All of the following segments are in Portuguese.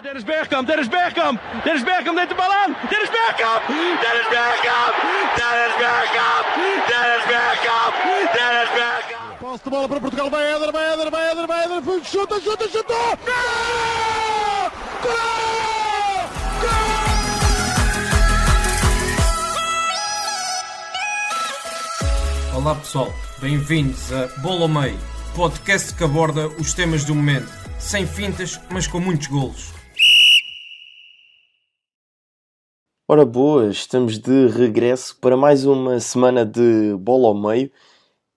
Dennis Bergkamp neemt de bal aan. Dennis Bergkamp. Posse de bola para Portugal, vai Éder, chuta! Gol! Olá pessoal, bem-vindos a Bola ao Meio, podcast que aborda os temas do momento, sem fintas, mas com muitos golos. Ora boas, estamos de regresso para mais uma semana de Bola ao Meio.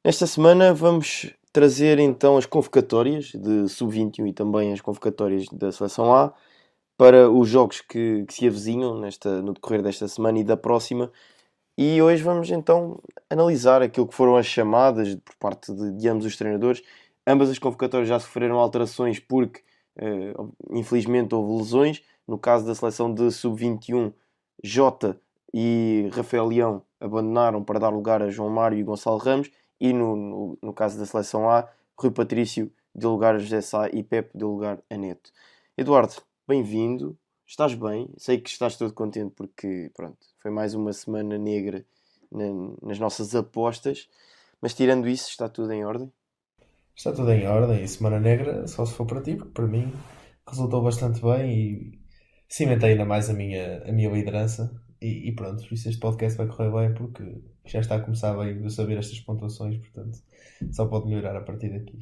Nesta semana vamos trazer então as convocatórias de Sub-21 e também as convocatórias da Seleção A para os jogos que se avizinham no decorrer desta semana e da próxima. E hoje vamos então analisar aquilo que foram as chamadas por parte de ambos os treinadores. Ambas as convocatórias já sofreram alterações porque, infelizmente, houve lesões. No caso da seleção de Sub-21, Jota e Rafael Leão abandonaram para dar lugar a João Mário e Gonçalo Ramos. E no caso da seleção A, Rui Patrício deu lugar a José Sá e Pepe deu lugar a Neto. Eduardo, bem-vindo. Estás bem? Sei que estás todo contente porque, pronto, foi mais uma semana negra nas nossas apostas. Mas tirando isso, está tudo em ordem? Está tudo em ordem. E semana negra só se for para ti, porque para mim resultou bastante bem e cimentei ainda mais a minha liderança. E pronto, por isso este podcast vai correr bem porque já está a começar bem a saber estas pontuações, portanto só pode melhorar a partir daqui.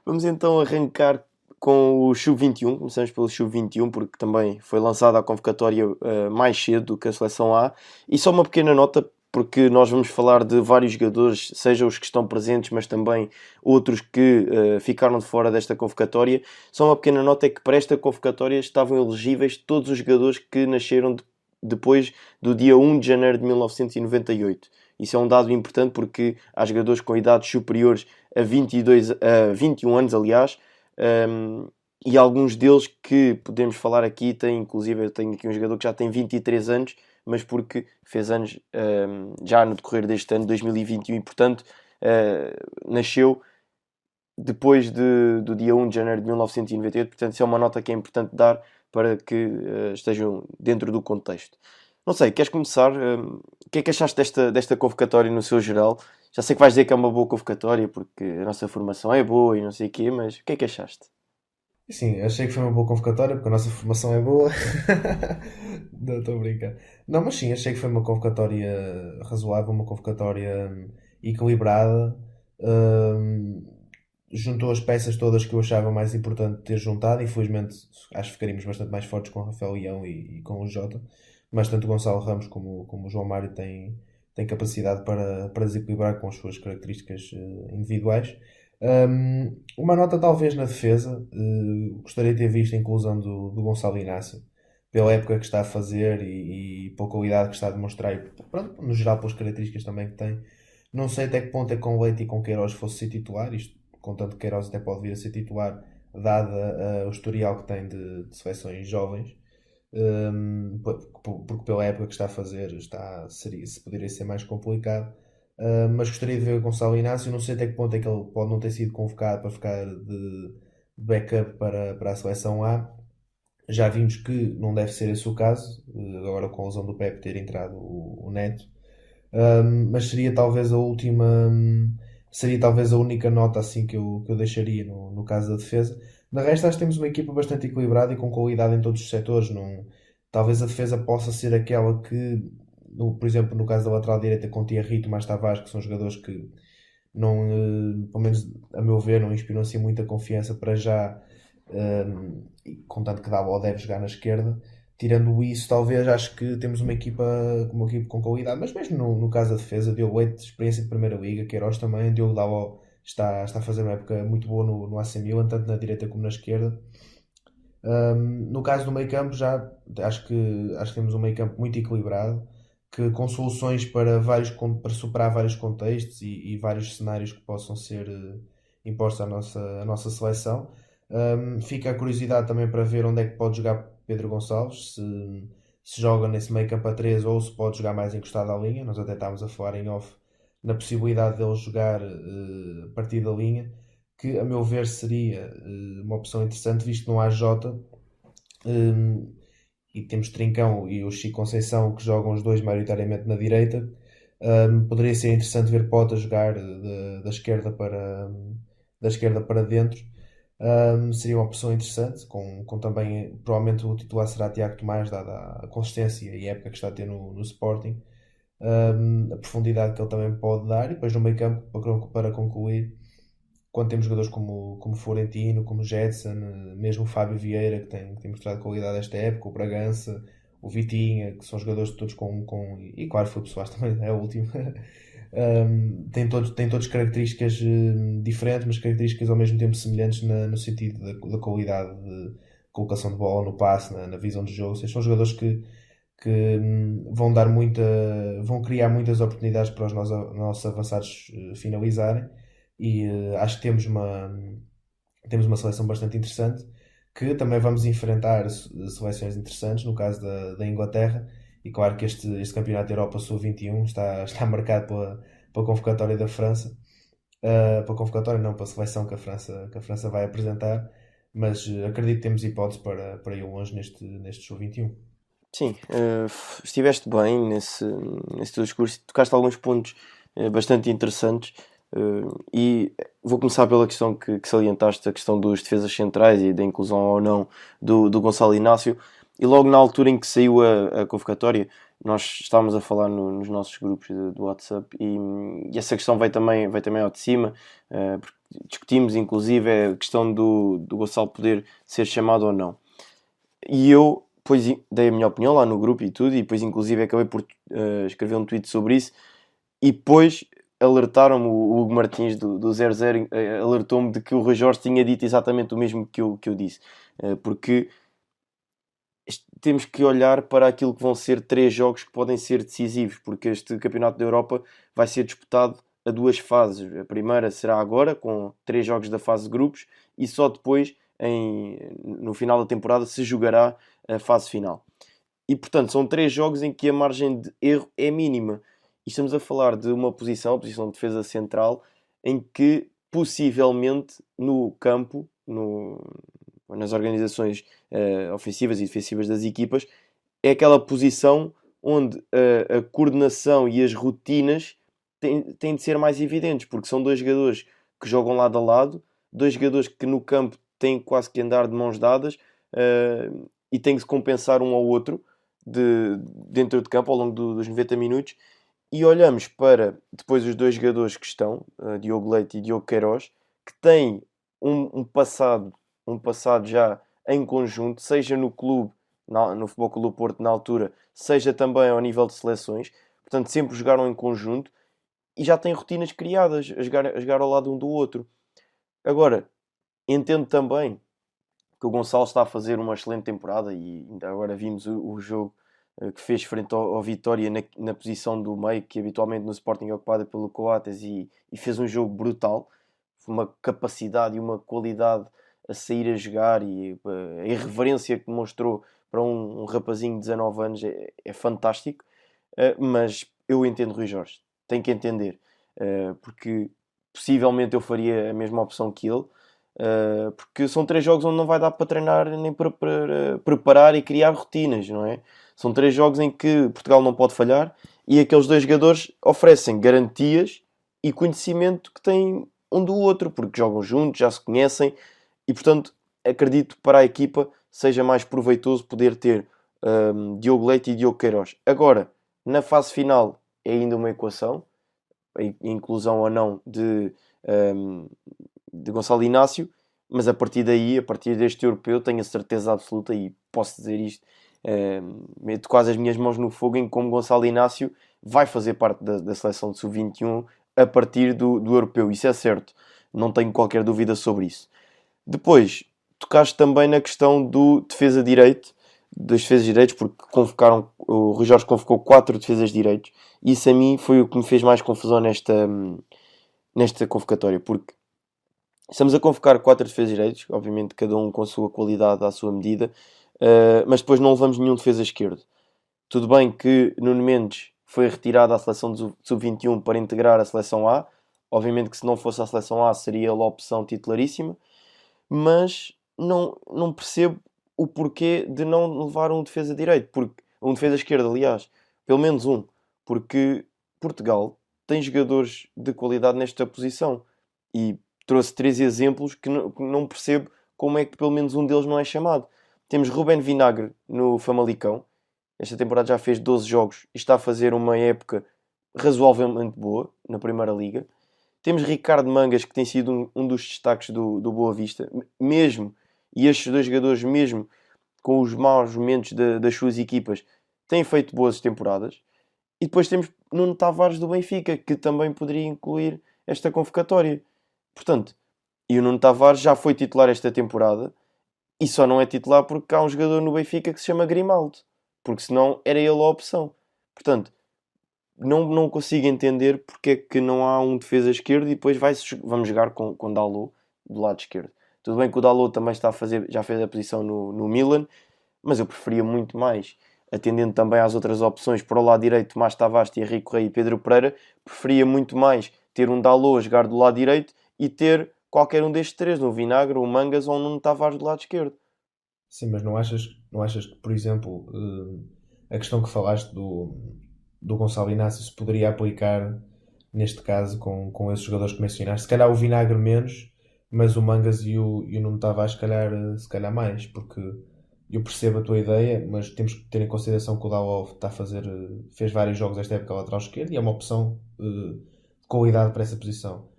Vamos então arrancar com o Sub-21, começamos pelo Sub-21 porque também foi lançada a convocatória mais cedo do que a Seleção A. E só uma pequena nota, porque nós vamos falar de vários jogadores, seja os que estão presentes, mas também outros que ficaram de fora desta convocatória. Só uma pequena nota é que para esta convocatória estavam elegíveis todos os jogadores que nasceram depois do dia 1 de janeiro de 1998. Isso é um dado importante porque há jogadores com idades superiores a 21 anos, aliás, e alguns deles que podemos falar aqui, inclusive eu tenho aqui um jogador que já tem 23 anos, mas porque fez anos já no decorrer deste ano, 2021, e portanto nasceu depois do dia 1 de janeiro de 1998, portanto isso é uma nota que é importante dar para que estejam dentro do contexto. Não sei, queres começar? O que é que achaste desta convocatória no seu geral? Já sei que vais dizer que é uma boa convocatória porque a nossa formação é boa e não sei o quê, mas o que é que achaste? Sim, achei que foi uma boa convocatória porque a nossa formação é boa. Não, estou a brincar. Não, mas sim, achei que foi uma convocatória razoável, uma convocatória equilibrada. Juntou as peças todas que eu achava mais importante ter juntado. Infelizmente acho que ficaríamos bastante mais fortes com o Rafael Leão e com o Jota, mas tanto o Gonçalo Ramos como o João Mário têm capacidade para desequilibrar com as suas características individuais. Uma nota talvez na defesa, gostaria de ter visto a inclusão do Gonçalo Inácio pela época que está a fazer e pela qualidade que está a demonstrar e pronto, no geral pelas características também que tem. Não sei até que ponto é que com Leite e com Queiroz fosse ser titular, isto contanto que Queiroz até pode vir a ser titular dada o historial que tem de seleções jovens, porque pela época que está a fazer poderia ser mais complicado. Mas gostaria de ver o Gonçalo Inácio. Não sei até que ponto é que ele pode não ter sido convocado para ficar de backup para a Seleção A. Já vimos que não deve ser esse o caso, agora com a lesão do Pepe ter entrado o Neto. Mas seria talvez a única nota assim que eu deixaria no caso da defesa. Na resto, acho que temos uma equipa bastante equilibrada e com qualidade em todos os setores. Talvez a defesa possa ser aquela que, por exemplo, no caso da lateral direita com Thierry e Tomás Tavares, que são jogadores que não, pelo menos a meu ver, não inspiram assim muita confiança para já, contanto que Dalot deve jogar na esquerda. Tirando isso, talvez acho que temos uma equipa com qualidade, mas mesmo no caso da defesa, Diogo Leite, experiência de Primeira Liga, Queiroz também, Diogo Dalot está a fazer uma época muito boa no AC Milan, tanto na direita como na esquerda. No caso do meio campo, já acho que temos um meio campo muito equilibrado, que com soluções para superar vários contextos e vários cenários que possam ser impostos à nossa seleção. Fica a curiosidade também para ver onde é que pode jogar Pedro Gonçalves, se joga nesse meio campo a 3 ou se pode jogar mais encostado à linha. Nós até estávamos a falar em off na possibilidade dele jogar a partir da linha, que a meu ver seria uma opção interessante, visto que não há Jota, e temos Trincão e o Chico Conceição, que jogam os dois maioritariamente na direita. Poderia ser interessante ver Pota jogar da esquerda para dentro. Seria uma opção interessante, com também, provavelmente o titular será Tiago Tomás, dada a consistência e a época que está a ter no Sporting. A profundidade que ele também pode dar, e depois no meio campo, para concluir, quando temos jogadores como Florentino, como Jetson, mesmo o Fábio Vieira, que tem mostrado qualidade esta época, o Bragança, o Vitinha, que são jogadores todos e claro, Filipe Soares também é o último. Têm todos características diferentes, mas características ao mesmo tempo semelhantes no sentido da qualidade de colocação de bola, no passe, na visão de jogo. Ou seja, são jogadores que vão criar muitas oportunidades para os nossos avançados finalizarem, e acho que temos uma seleção bastante interessante, que também vamos enfrentar seleções interessantes, no caso da Inglaterra, e claro que este Campeonato da Europa Sub-21 está marcado pela convocatória da França, pela convocatória não, pela seleção que a França vai apresentar, mas acredito que temos hipótese para ir longe neste Sub-21. Sim, estiveste bem nesse teu discurso, tocaste alguns pontos bastante interessantes, e vou começar pela questão que salientaste, a questão dos defesas centrais e da inclusão ou não do Gonçalo Inácio. E logo na altura em que saiu a convocatória, nós estávamos a falar nos nossos grupos do WhatsApp, e essa questão veio também ao de cima, porque discutimos inclusive a questão do Gonçalo poder ser chamado ou não. E eu depois dei a minha opinião lá no grupo e tudo, e depois inclusive acabei por escrever um tweet sobre isso, e depois alertaram-me, o Hugo Martins do 00 alertou-me de que o Rui Jorge tinha dito exatamente o mesmo que eu disse, porque temos que olhar para aquilo que vão ser 3 jogos que podem ser decisivos, porque este Campeonato da Europa vai ser disputado a 2 fases. A primeira será agora, com 3 jogos da fase de grupos, e só depois, no final da temporada, se jogará a fase final. E portanto são 3 jogos em que a margem de erro é mínima, e estamos a falar de uma posição, a posição de defesa central, em que possivelmente no campo, nas organizações ofensivas e defensivas das equipas, é aquela posição onde a coordenação e as rotinas têm de ser mais evidentes, porque são 2 jogadores que jogam lado a lado, 2 jogadores que no campo têm quase que andar de mãos dadas, e têm que se compensar um ao outro dentro de campo ao longo dos 90 minutos. E olhamos para depois os 2 jogadores que estão, Diogo Leite e Diogo Queiroz, que têm um passado já em conjunto, seja no clube, no Futebol Clube do Porto na altura, seja também ao nível de seleções. Portanto, sempre jogaram em conjunto e já têm rotinas criadas a jogar ao lado um do outro. Agora, entendo também que o Gonçalo está a fazer uma excelente temporada, e ainda agora vimos o jogo que fez frente ao Vitória na posição do meio, que habitualmente no Sporting é ocupada pelo Coates, e fez um jogo brutal. Foi uma capacidade e uma qualidade a sair a jogar, e a irreverência que demonstrou para um rapazinho de 19 anos é fantástico. Mas eu entendo Rui Jorge, tenho que entender, porque possivelmente eu faria a mesma opção que ele, porque são 3 jogos onde não vai dar para treinar nem para preparar e criar rotinas, não é? São 3 jogos em que Portugal não pode falhar, e aqueles 2 jogadores oferecem garantias e conhecimento que têm um do outro, porque jogam juntos, já se conhecem, e portanto acredito para a equipa seja mais proveitoso poder ter Diogo Leite e Diogo Queiroz. Agora, na fase final é ainda uma equação, a inclusão ou não de Gonçalo Inácio, mas a partir deste europeu, tenho a certeza absoluta, e posso dizer isto, meto quase as minhas mãos no fogo, em como Gonçalo Inácio vai fazer parte da seleção de Sub-21 a partir do europeu. Isso é certo, não tenho qualquer dúvida sobre isso. Depois, tocaste também na questão dos defesas direitos, porque o Rui Jorge convocou 4 defesas direitos, e isso a mim foi o que me fez mais confusão nesta convocatória, porque estamos a convocar 4 defesas direitos, obviamente cada um com a sua qualidade à sua medida, mas depois não levamos nenhum defesa esquerdo. Tudo bem que Nuno Mendes foi retirado da seleção de sub-21 para integrar a seleção A. Obviamente que se não fosse a seleção A seria ele a opção titularíssima, mas não percebo o porquê de não levar um defesa direito, um defesa esquerda, aliás, pelo menos um, porque Portugal tem jogadores de qualidade nesta posição e trouxe 3 exemplos que não percebo como é que pelo menos um deles não é chamado. Temos Ruben Vinagre no Famalicão, esta temporada já fez 12 jogos e está a fazer uma época razoavelmente boa na Primeira Liga. Temos Ricardo Mangas, que tem sido um dos destaques do Boa Vista, mesmo, e estes 2 jogadores, mesmo com os maus momentos das suas equipas, têm feito boas temporadas. E depois temos Nuno Tavares do Benfica, que também poderia incluir esta convocatória. Portanto, e o Nuno Tavares já foi titular esta temporada, e só não é titular porque há um jogador no Benfica que se chama Grimaldo, porque senão era ele a opção. Portanto, não consigo entender porque é que não há um defesa esquerdo e depois vamos jogar com Dalot do lado esquerdo. Tudo bem que o Dalot também já fez a posição no Milan, mas eu preferia muito mais, atendendo também às outras opções para o lado direito, Tomás Tavares, Thierry Correia e Pedro Pereira, preferia muito mais ter um Dalot a jogar do lado direito e ter qualquer um destes 3, um Vinagre, um Mangas ou um Nuno Tavares do lado esquerdo. Sim, mas não achas que, por exemplo, a questão que falaste do Gonçalo Inácio se poderia aplicar neste caso com esses jogadores que mencionaste? Se calhar o Vinagre menos, mas o Mangas e o Nuno Tavares se calhar mais, porque eu percebo a tua ideia, mas temos que ter em consideração que o Dalot fez vários jogos esta época lateral esquerdo e é uma opção de qualidade para essa posição.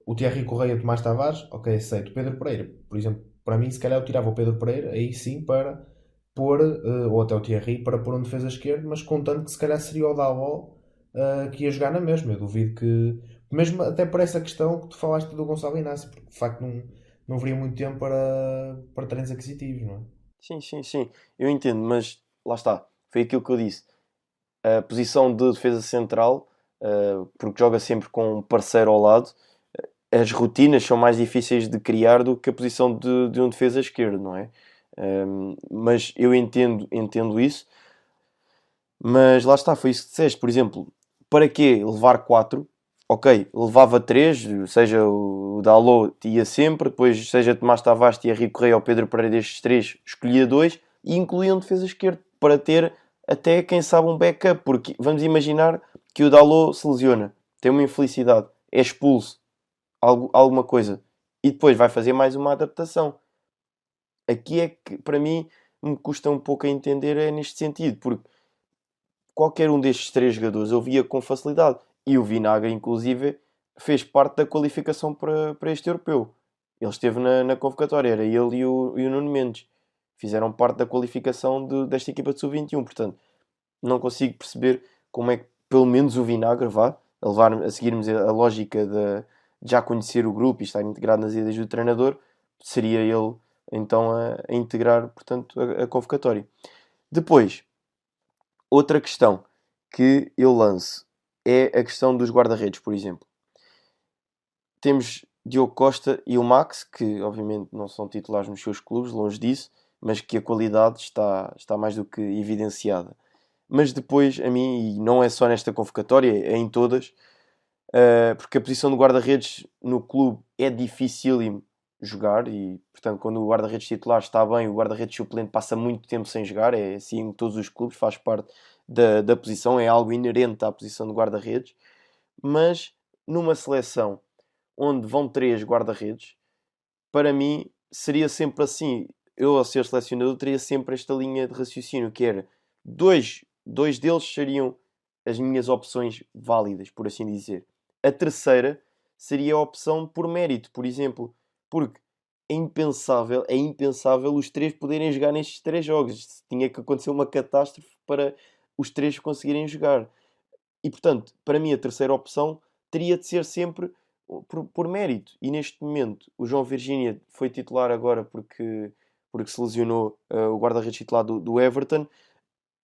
O Thierry Correia e o Tomás Tavares, ok, aceito. Pedro Pereira, por exemplo, para mim, se calhar eu tirava o Pedro Pereira, aí sim, para pôr, ou até o Thierry, para pôr um defesa esquerdo, mas contando que se calhar seria o Dalot que ia jogar na mesma. Eu duvido que, mesmo até por essa questão que tu falaste do Gonçalo Inácio, porque de facto não haveria muito tempo para treinos aquisitivos, não é? Sim, eu entendo, mas lá está, foi aquilo que eu disse. A posição de defesa central, porque joga sempre com um parceiro ao lado, as rotinas são mais difíceis de criar do que a posição de um defesa esquerdo, não é? Mas eu entendo isso, mas lá está, foi isso que disseste. Por exemplo, para quê levar 4? Ok, levava 3, seja o Dalot ia sempre, depois seja Tomás Tavares, Thierry Correia ou Pedro Pereira, destes 3, escolhia 2 e incluía um defesa esquerdo para ter até, quem sabe, um backup, porque vamos imaginar que o Dalot se lesiona, tem uma infelicidade, é expulso, alguma coisa, e depois vai fazer mais uma adaptação. Aqui é que, para mim, me custa um pouco a entender neste sentido, porque qualquer um destes 3 jogadores eu via com facilidade. E o Vinagre, inclusive, fez parte da qualificação para este europeu. Ele esteve na convocatória, era ele e o Nuno Mendes. Fizeram parte da qualificação desta equipa de sub-21. Portanto, não consigo perceber como é que, pelo menos, o Vinagre a seguirmos a lógica de já conhecer o grupo e estar integrado nas ideias do treinador, seria ele, então, a integrar, portanto, a convocatória. Depois, outra questão que eu lanço é a questão dos guarda-redes, por exemplo. Temos Diogo Costa e o Max, que obviamente não são titulares nos seus clubes, longe disso, mas que a qualidade está mais do que evidenciada. Mas depois, a mim, e não é só nesta convocatória, é em todas, porque a posição do guarda-redes no clube é dificílimo jogar e, portanto, quando o guarda-redes titular está bem, o guarda-redes suplente passa muito tempo sem jogar, é assim em todos os clubes, faz parte da posição, é algo inerente à posição de guarda-redes, mas numa seleção onde vão 3 guarda-redes, para mim seria sempre assim. Eu, ao ser selecionador, teria sempre esta linha de raciocínio, que era dois deles seriam as minhas opções válidas, por assim dizer. A terceira seria a opção por mérito, por exemplo, porque é impensável os 3 poderem jogar nestes 3 jogos. Tinha que acontecer uma catástrofe para os 3 conseguirem jogar. E, portanto, para mim a terceira opção teria de ser sempre por mérito. E neste momento o João Virgínia foi titular agora porque se lesionou, o guarda-redes titular do Everton,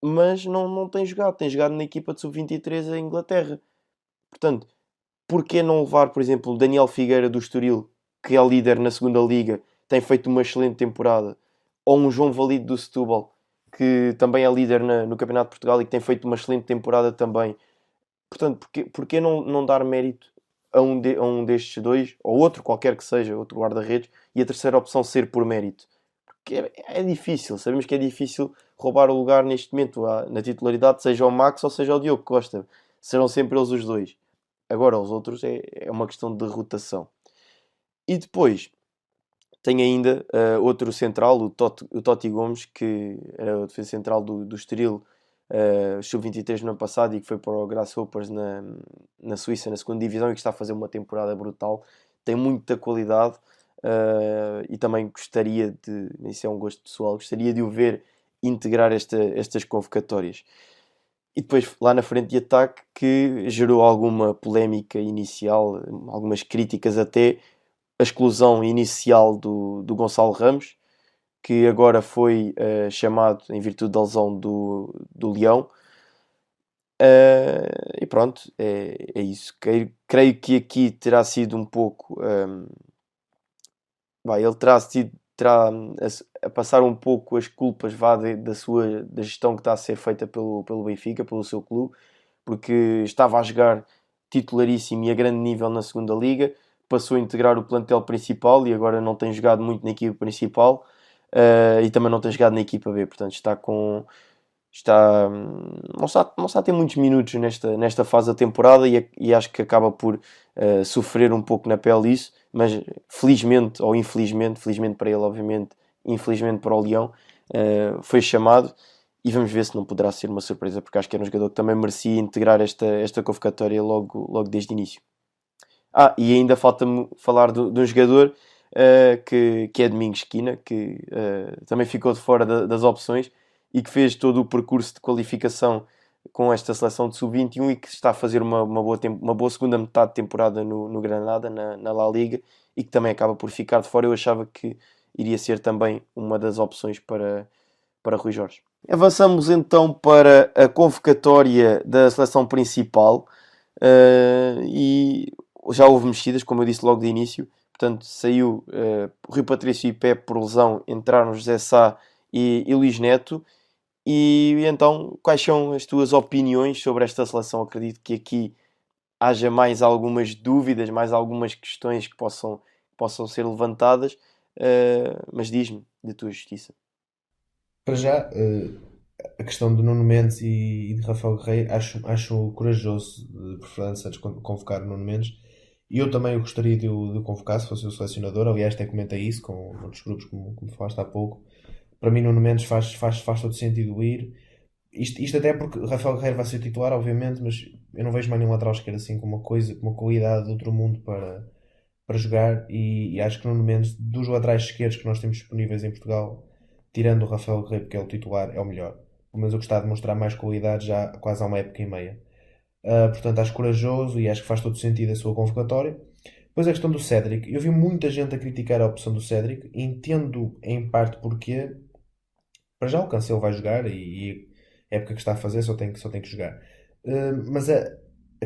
mas não tem jogado na equipa de sub-23 em Inglaterra. Portanto, porquê não levar, por exemplo, o Daniel Figueira do Estoril, que é líder na segunda liga, tem feito uma excelente temporada, ou um João Valido do Setúbal, que também é líder no Campeonato de Portugal e que tem feito uma excelente temporada também. Portanto, porquê não dar mérito a um destes dois, ou outro qualquer que seja, outro guarda-redes, e a terceira opção ser por mérito? Porque é difícil, sabemos que é difícil roubar o lugar neste momento na titularidade, seja o Max ou seja o Diogo Costa. Serão sempre eles os dois. Agora, os outros é uma questão de rotação. E depois, tem ainda outro central, o Totti Gomes, que era o defesa central do Estoril, sub-23 no ano passado, e que foi para o Grasshoppers na Suíça, na segunda divisão, e que está a fazer uma temporada brutal. Tem muita qualidade, e também gostaria isso é um gosto pessoal, gostaria de o ver integrar estas convocatórias. E depois, lá na frente de ataque, que gerou alguma polémica inicial, algumas críticas até, a exclusão inicial do Gonçalo Ramos, que agora foi chamado em virtude da lesão do Leão. E pronto, é isso. Creio que aqui terá sido um pouco... ele terá a passar um pouco as culpas da gestão que está a ser feita pelo Benfica, pelo seu clube, porque estava a jogar titularíssimo e a grande nível na segunda liga, passou a integrar o plantel principal e agora não tem jogado muito na equipa principal, e também não tem jogado na equipa B, portanto não está a ter muitos minutos nesta fase da temporada, e acho que acaba por sofrer um pouco na pele isso, mas felizmente ou infelizmente, felizmente para ele obviamente, infelizmente para o Leão, foi chamado, e vamos ver se não poderá ser uma surpresa, porque acho que era um jogador que também merecia integrar esta convocatória logo desde o início. E ainda falta-me falar de um jogador que é Domingos Quina, que também ficou de fora das opções e que fez todo o percurso de qualificação com esta seleção de sub-21 e que está a fazer uma boa segunda metade de temporada no Granada, na La Liga, e que também acaba por ficar de fora. Eu achava que iria ser também uma das opções para Rui Jorge. Avançamos então para a convocatória da seleção principal, e já houve mexidas, como eu disse logo de início. Portanto, saiu Rui Patrício e Pepe por lesão, entraram José Sá e Luís Neto. E então, quais são as tuas opiniões sobre esta seleção? Acredito que aqui haja mais algumas dúvidas, mais algumas questões que possam ser levantadas, mas diz-me, de tua justiça. Para já, a questão de Nuno Mendes e de Rafael Guerreiro, acho corajoso por Fernando Santos convocar o Nuno Mendes, e eu também gostaria de o convocar se fosse o selecionador. Aliás, até comentei isso com outros grupos, como falaste há pouco. Para mim, Nuno Mendes faz todo sentido ir. Isto até porque Rafael Guerreiro vai ser titular, obviamente, mas eu não vejo mais nenhum lateral esquerdo assim com uma qualidade de outro mundo para jogar, e acho que Nuno Mendes, dos laterais esquerdos que nós temos disponíveis em Portugal, tirando o Rafael Guerreiro, que é o titular, é o melhor. Pelo menos eu gostava de mostrar mais qualidade já quase há uma época e meia. Portanto, acho corajoso e acho que faz todo sentido a sua convocatória. Depois a questão do Cédric. Eu vi muita gente a criticar a opção do Cédric. Entendo em parte porquê. Para já o Cancelo vai jogar, e a época que está a fazer só tem que jogar. Mas a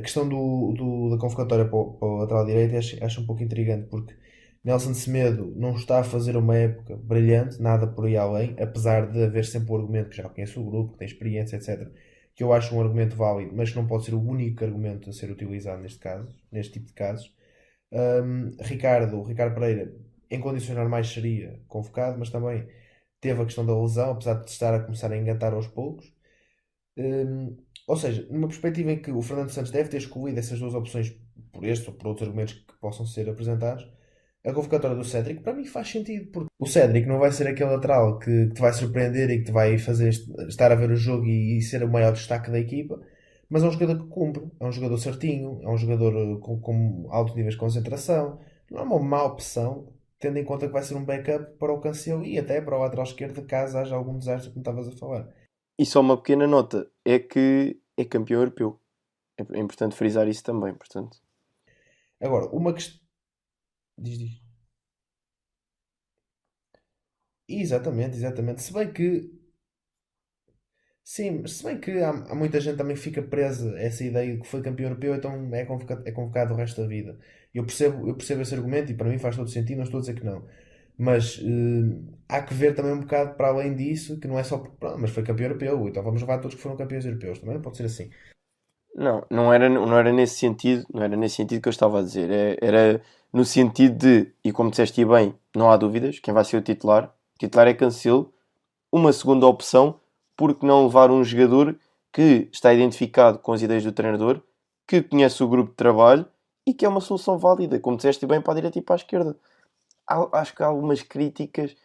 questão da convocatória para o lateral direito acho um pouco intrigante, porque Nelson Semedo não está a fazer uma época brilhante, nada por aí além, apesar de haver sempre o argumento que já conhece o grupo, que tem experiência, etc., que eu acho um argumento válido, mas que não pode ser o único argumento a ser utilizado neste tipo de casos. Ricardo Pereira, em condições normais seria convocado, mas também teve a questão da lesão, apesar de estar a começar a engatar aos poucos. Ou seja, numa perspectiva em que o Fernando Santos deve ter escolhido essas duas opções por estes ou por outros argumentos que possam ser apresentados, a convocatória do Cédric para mim faz sentido, porque o Cédric não vai ser aquele lateral que te vai surpreender e que te vai fazer estar a ver o jogo e ser o maior destaque da equipa, mas é um jogador que cumpre, é um jogador certinho, é um jogador com altos níveis de concentração, não é uma má opção, tendo em conta que vai ser um backup para o Cancelo e até para o lateral esquerdo, caso haja algum desastre, como estavas a falar. E só uma pequena nota, é que é campeão europeu. É importante frisar isso também, portanto. Agora, uma questão... Diz. Exatamente. Se bem que... Sim, se bem que há muita gente também que fica presa a essa ideia de que foi campeão europeu, então é convocado o resto da vida. Eu percebo esse argumento e para mim faz todo sentido, não estou a dizer que não. Mas há que ver também um bocado para além disso, que não é só porque, pronto, mas foi campeão europeu, então vamos levar todos que foram campeões europeus. Também não pode ser assim. não era nesse sentido, não era nesse sentido que eu estava a dizer. Era no sentido de, e como disseste bem, não há dúvidas, quem vai ser o titular? O titular é Cancelo. Uma segunda opção, porque não levar um jogador que está identificado com as ideias do treinador, que conhece o grupo de trabalho e que é uma solução válida, como disseste bem, para a direita e para a esquerda. Acho que algumas críticas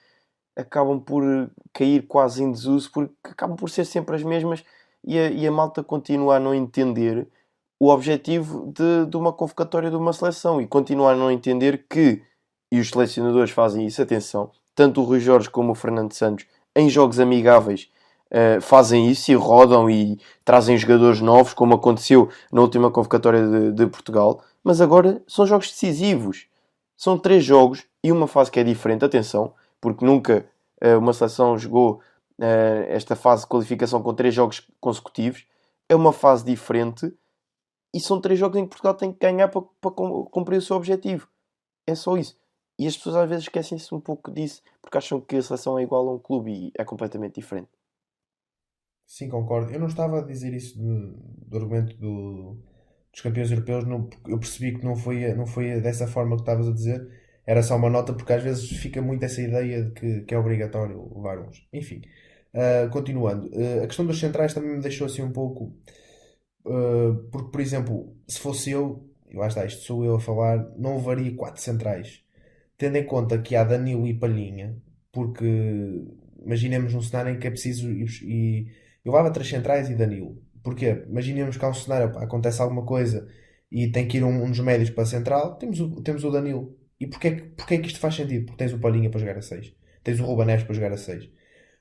acabam por cair quase em desuso, porque acabam por ser sempre as mesmas e a malta continua a não entender o objetivo de uma convocatória de uma seleção e continua a não entender que, e os selecionadores fazem isso, atenção, tanto o Rui Jorge como o Fernando Santos, em jogos amigáveis, fazem isso e rodam e trazem jogadores novos, como aconteceu na última convocatória de Portugal, mas agora são jogos decisivos. São 3 jogos e uma fase que é diferente, atenção, porque nunca uma seleção jogou esta fase de qualificação com 3 jogos consecutivos. É uma fase diferente e são 3 jogos em que Portugal tem que ganhar para cumprir o seu objetivo. É só isso. E as pessoas às vezes esquecem-se um pouco disso, porque acham que a seleção é igual a um clube e é completamente diferente. Sim, concordo. Eu não estava a dizer isso do argumento dos campeões europeus, não, porque eu percebi que não foi dessa forma que estavas a dizer. Era só uma nota, porque às vezes fica muito essa ideia de que é obrigatório levar uns. Enfim, continuando. A questão dos centrais também me deixou assim um pouco. Porque, por exemplo, se fosse eu, e lá está, isto sou eu a falar, não levaria 4 centrais. Tendo em conta que há Danilo e Palhinha, porque imaginemos um cenário em que é preciso eu levava 3 centrais e Danilo. Porquê? Imaginemos que há um cenário, pá, acontece alguma coisa e tem que ir um dos médios para a central, temos o Danilo. E porquê é que isto faz sentido? Porque tens o Palhinha para jogar a 6, tens o Ruben Neves para jogar a 6.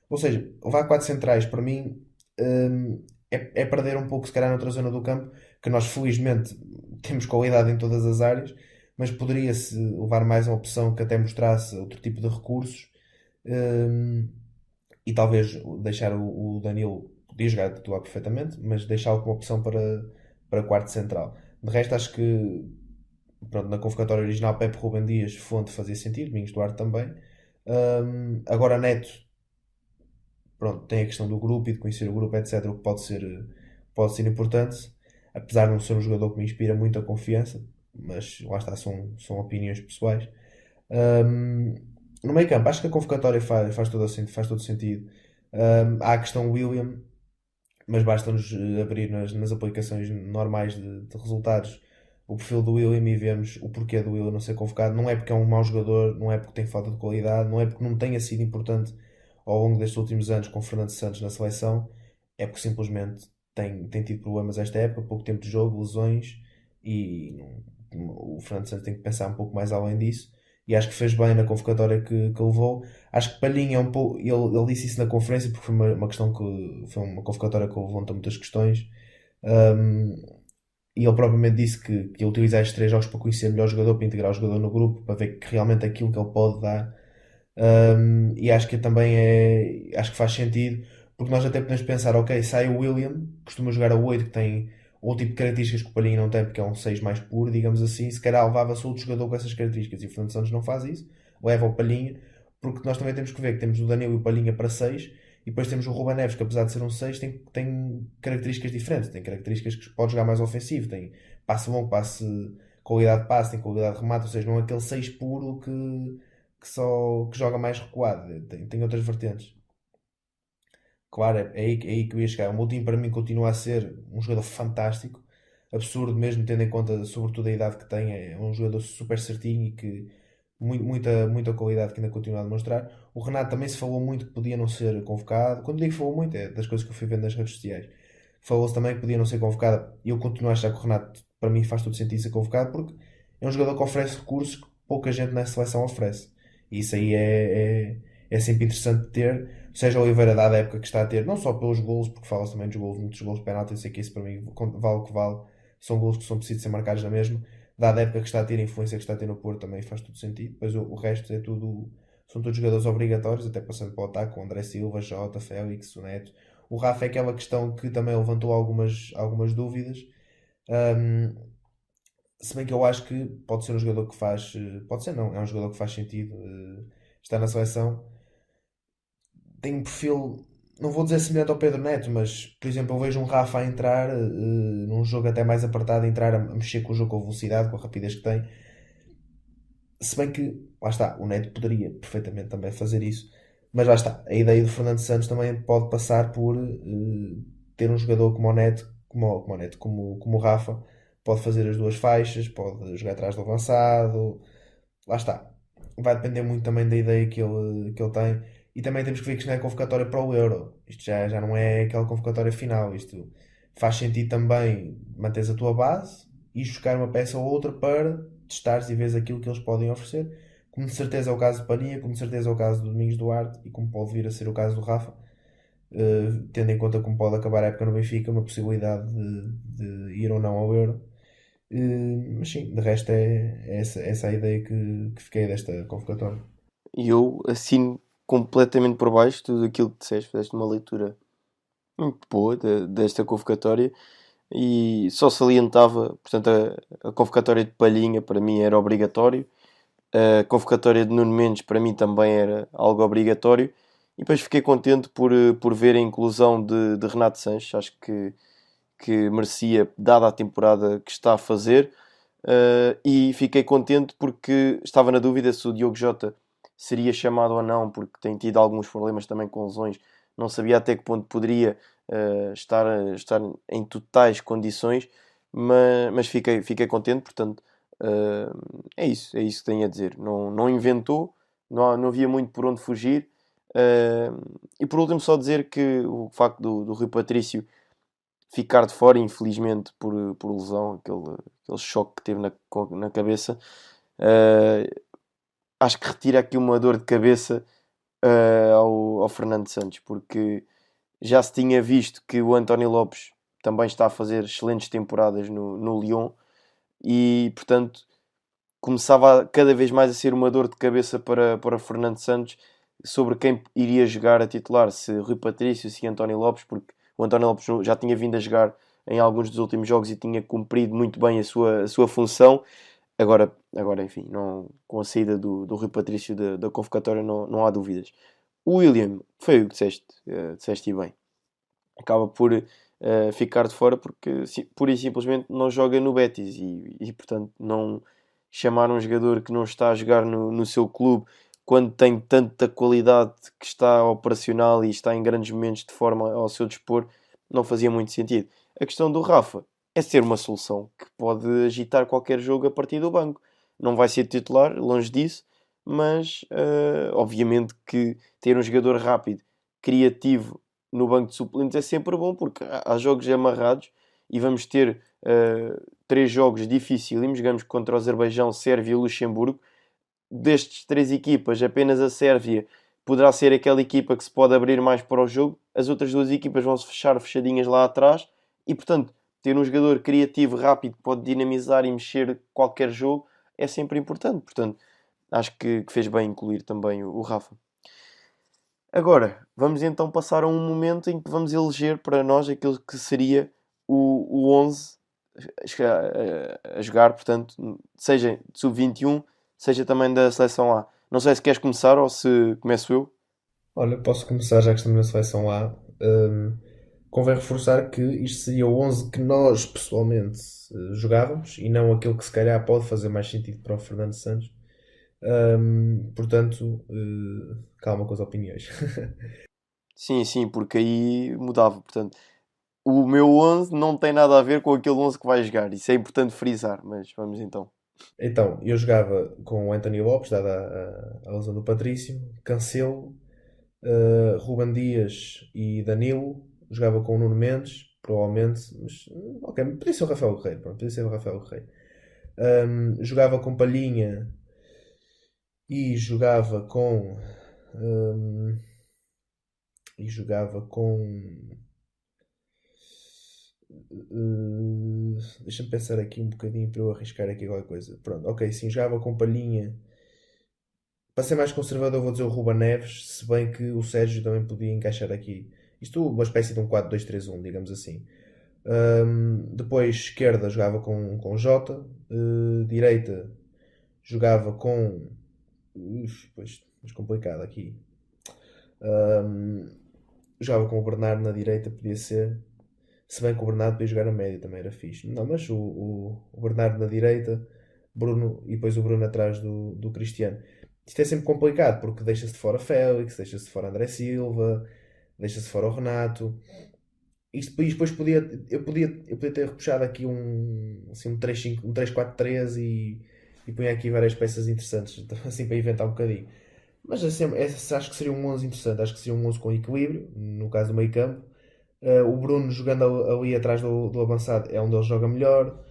Ou seja, levar 4 centrais para mim é perder um pouco, se calhar, noutra zona do campo, que nós felizmente temos qualidade em todas as áreas, mas poderia-se levar mais uma opção que até mostrasse outro tipo de recursos, hum, e talvez deixar o Danilo, podia jogar de titular perfeitamente, mas deixá-lo como opção para quarto central. De resto, acho que pronto, na convocatória original Pepe, Rubem Dias, Fonte fazia sentido, Domingos Duarte também. Agora Neto, pronto, tem a questão do grupo e de conhecer o grupo, etc., o que pode ser importante, apesar de não ser um jogador que me inspira muita confiança, mas lá está, são opiniões pessoais. Um, no meio campo, acho que a convocatória faz todo sentido. Há a questão William, mas basta-nos abrir nas aplicações normais de resultados o perfil do William e vemos o porquê do William não ser convocado. Não é porque é um mau jogador, não é porque tem falta de qualidade, não é porque não tenha sido importante ao longo destes últimos anos com Fernando Santos na seleção, é porque simplesmente tem tido problemas esta época, pouco tempo de jogo, lesões, e o Fernando Santos tem que pensar um pouco mais além disso. E acho que fez bem na convocatória que levou. Acho que Palhinha é um pouco. Ele disse isso na conferência porque foi uma questão que foi uma convocatória que levanta muitas questões. Um, e ele propriamente disse que ia utilizar estes 3 jogos para conhecer melhor o jogador, para integrar o jogador no grupo, para ver que realmente aquilo que ele pode dar. E acho que também acho que faz sentido, porque nós até podemos pensar, ok, sai o William, costuma jogar a 8, que tem outro tipo de características que o Palhinha não tem, porque é um 6 mais puro, digamos assim, se calhar levava-se outro jogador com essas características, e o Fernando Santos não faz isso, leva o Palhinha, porque nós também temos que ver que temos o Danilo e o Palhinha para 6, e depois temos o Ruben Neves, que apesar de ser um 6, tem características diferentes, tem características que pode jogar mais ofensivo, tem passe longo, qualidade de passe, tem qualidade de remate, ou seja, não é aquele 6 puro que joga mais recuado, tem outras vertentes. Claro, é aí que eu ia chegar. O Moutinho para mim continua a ser um jogador fantástico, absurdo mesmo, tendo em conta sobretudo a idade que tem. É um jogador super certinho e que muita qualidade que ainda continua a demonstrar. O Renato também se falou muito que podia não ser convocado. Quando digo que falou muito, é das coisas que eu fui vendo nas redes sociais. Falou-se também que podia não ser convocado e eu continuo a achar que o Renato, para mim, faz todo sentido ser convocado porque é um jogador que oferece recursos que pouca gente na seleção oferece. E isso aí é sempre interessante de ter. Seja o Oliveira, dada a época que está a ter, não só pelos golos, porque fala-se também dos golos, muitos golos de penalti, eu sei que isso para mim vale o que vale, são golos que são precisos ser marcados na mesma. Dada a época que está a ter, a influência que está a ter no Porto, também faz todo sentido. Depois o resto são todos jogadores obrigatórios, até passando para o ataque, o André Silva, Jota, Félix, o Neto. O Rafa é aquela questão que também levantou algumas dúvidas. Um, Se bem que eu acho que pode ser um jogador que faz. Pode ser, não, é um jogador que faz sentido estar na seleção. Tem um perfil, não vou dizer semelhante ao Pedro Neto, mas, por exemplo, eu vejo um Rafa a entrar num jogo até mais apertado, a entrar a mexer com o jogo com velocidade, com a rapidez que tem. Se bem que, lá está, o Neto poderia perfeitamente também fazer isso. Mas lá está, a ideia do Fernando Santos também pode passar por ter um jogador como o Neto, como o Rafa, pode fazer as duas faixas, pode jogar atrás do avançado. Lá está. Vai depender muito também da ideia que ele tem. E também temos que ver que isto não é convocatória para o Euro. Isto já não é aquela convocatória final. Isto faz sentido também manteres a tua base e buscar uma peça ou outra para testares e veres aquilo que eles podem oferecer. Como de certeza é o caso de Pania, como de certeza é o caso do Domingos Duarte e como pode vir a ser o caso do Rafa. Tendo em conta como pode acabar a época no Benfica, uma possibilidade de ir ou não ao Euro. Mas sim, de resto é essa a ideia que fiquei desta convocatória. E eu assino completamente por baixo tudo aquilo que disseste, fizeste uma leitura muito boa desta convocatória e só salientava, portanto, a convocatória de Palhinha para mim era obrigatório, a convocatória de Nuno Mendes para mim também era algo obrigatório e depois fiquei contente por ver a inclusão de Renato Sanches, acho que merecia, dada a temporada que está a fazer, e fiquei contente porque estava na dúvida se o Diogo Jota seria chamado ou não, porque tem tido alguns problemas também com lesões, não sabia até que ponto poderia estar em totais condições, mas fiquei contente, portanto, é isso que tenho a dizer. Não inventou, não havia muito por onde fugir. E por último, só dizer que o facto do Rui Patrício ficar de fora, infelizmente, por lesão, aquele choque que teve na cabeça, acho que retira aqui uma dor de cabeça ao Fernando Santos, porque já se tinha visto que o António Lopes também está a fazer excelentes temporadas no Lyon e, portanto, começava cada vez mais a ser uma dor de cabeça para Fernando Santos sobre quem iria jogar a titular, se Rui Patrício, se António Lopes, porque o António Lopes já tinha vindo a jogar em alguns dos últimos jogos e tinha cumprido muito bem a sua função. Agora enfim, com a saída do Rui Patrício da convocatória não há dúvidas. O William, foi o que disseste e bem. Acaba por ficar de fora porque pura e simplesmente não joga no Betis e portanto não chamar um jogador que não está a jogar no seu clube quando tem tanta qualidade que está operacional e está em grandes momentos de forma ao seu dispor, não fazia muito sentido. A questão do Rafa é ser uma solução que pode agitar qualquer jogo a partir do banco. Não vai ser titular, longe disso, mas obviamente que ter um jogador rápido, criativo no banco de suplentes é sempre bom, porque há jogos amarrados e vamos ter 3 jogos dificílimos. Jogamos contra o Azerbaijão, Sérvia e Luxemburgo. Destes 3 equipas, apenas a Sérvia poderá ser aquela equipa que se pode abrir mais para o jogo. As outras 2 equipas vão se fechar fechadinhas lá atrás e, portanto, ter um jogador criativo, rápido, que pode dinamizar e mexer qualquer jogo é sempre importante. Portanto, acho que fez bem incluir também o Rafa. Agora, vamos então passar a um momento em que vamos eleger para nós aquilo que seria o 11 a jogar, portanto, seja de sub-21, seja também da seleção A. Não sei se queres começar ou se começo eu. Olha, posso começar já que estamos na seleção A. Convém reforçar que isto seria o 11 que nós pessoalmente jogávamos e não aquele que se calhar pode fazer mais sentido para o Fernando Santos. Portanto, calma com as opiniões. Sim, porque aí mudava. Portanto, o meu 11 não tem nada a ver com aquele 11 que vai jogar. Isso é importante frisar, mas vamos então. Então, eu jogava com o António Lopes, dada a lesão do Patrício, Cancelo, Ruben Dias e Danilo. Jogava com o Nuno Mendes, provavelmente, mas ok, podia ser o Rafael Guerreiro, pronto, podia ser o Rafael Guerreiro. Jogava com Palhinha e jogava com e jogava com deixa-me pensar aqui um bocadinho para eu arriscar aqui qualquer coisa. Pronto, ok, sim, jogava com Palhinha. Para ser mais conservador vou dizer o Ruben Neves, se bem que o Sérgio também podia encaixar aqui. Isto uma espécie de um 4-2-3-1, digamos assim. Depois esquerda jogava com Jota, direita jogava com pois complicado aqui. jogava com o Bernardo na direita, podia ser. Se bem que o Bernardo podia jogar a média, também era fixe. Não, mas o Bernardo na direita, Bruno, e depois o Bruno atrás do Cristiano. Isto é sempre complicado, porque deixa-se de fora Félix, deixa-se de fora André Silva, deixa-se de fora o Renato. Isto depois eu podia ter repuxado aqui um 3-5, um 3-4-3 e punha aqui várias peças interessantes, então, assim para inventar um bocadinho. Mas acho que seria um 11 interessante, acho que seria um 11 com equilíbrio, no caso do meio campo. O Bruno jogando ali atrás do avançado é onde ele joga melhor.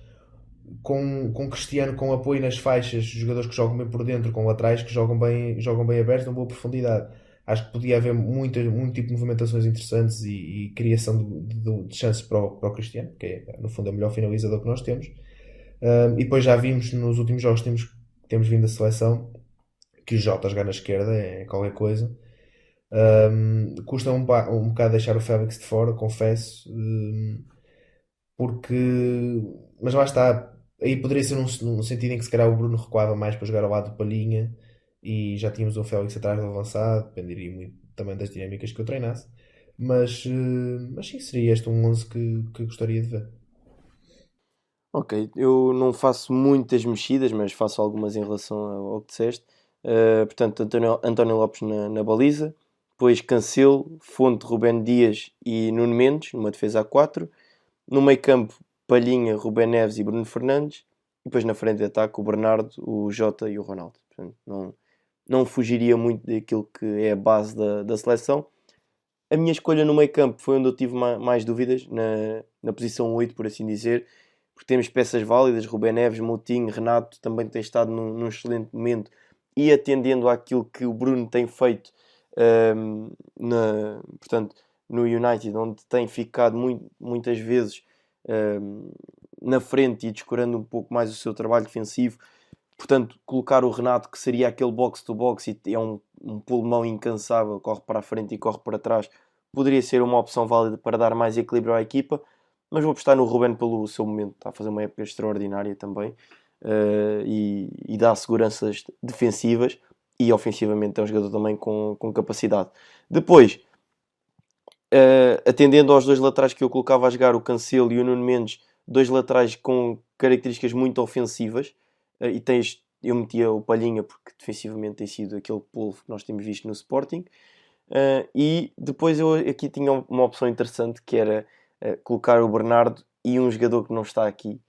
Com Cristiano com apoio nas faixas, jogadores que jogam bem por dentro, com laterais que jogam bem abertos, dão boa profundidade. Acho que podia haver muito tipo de movimentações interessantes e criação de chances para o Cristiano, que é no fundo é o melhor finalizador que nós temos. E depois já vimos nos últimos jogos que temos vindo da seleção que o Jota jogar na esquerda é qualquer coisa. Custa um bocado deixar o Félix de fora, confesso, porque. Mas lá está, aí poderia ser num sentido em que se calhar o Bruno recuava mais para jogar ao lado do Palhinha e já tínhamos o Félix atrás do avançado, dependeria muito também das dinâmicas que eu treinasse. Mas sim, seria este um 11 que gostaria de ver. Ok, eu não faço muitas mexidas, mas faço algumas em relação ao que disseste. Portanto, António Lopes na baliza, depois Cancelo, Fonte, Rubén Dias e Nuno Mendes, numa defesa a 4. No meio campo, Palhinha, Rubén Neves e Bruno Fernandes. E depois na frente de ataque, o Bernardo, o Jota e o Ronaldo. Portanto, não fugiria muito daquilo que é a base da seleção. A minha escolha no meio campo foi onde eu tive mais dúvidas, na posição 8, por assim dizer, porque temos peças válidas, Rubén Neves, Moutinho, Renato também tem estado num excelente momento e atendendo àquilo que o Bruno tem feito portanto, no United, onde tem ficado muitas vezes na frente e descurando um pouco mais o seu trabalho defensivo. Portanto, colocar o Renato, que seria aquele box-to-box e é um pulmão incansável, corre para a frente e corre para trás, poderia ser uma opção válida para dar mais equilíbrio à equipa. Mas vou apostar no Ruben pelo seu momento, está a fazer uma época extraordinária também e dá seguranças defensivas e ofensivamente é um jogador também com capacidade. Depois, atendendo aos dois laterais que eu colocava a jogar, o Cancelo e o Nuno Mendes, dois laterais com características muito ofensivas, e eu metia o Palhinha porque defensivamente tem sido aquele polvo que nós temos visto no Sporting, e depois eu aqui tinha uma opção interessante que era colocar o Bernardo e um jogador que não está aqui,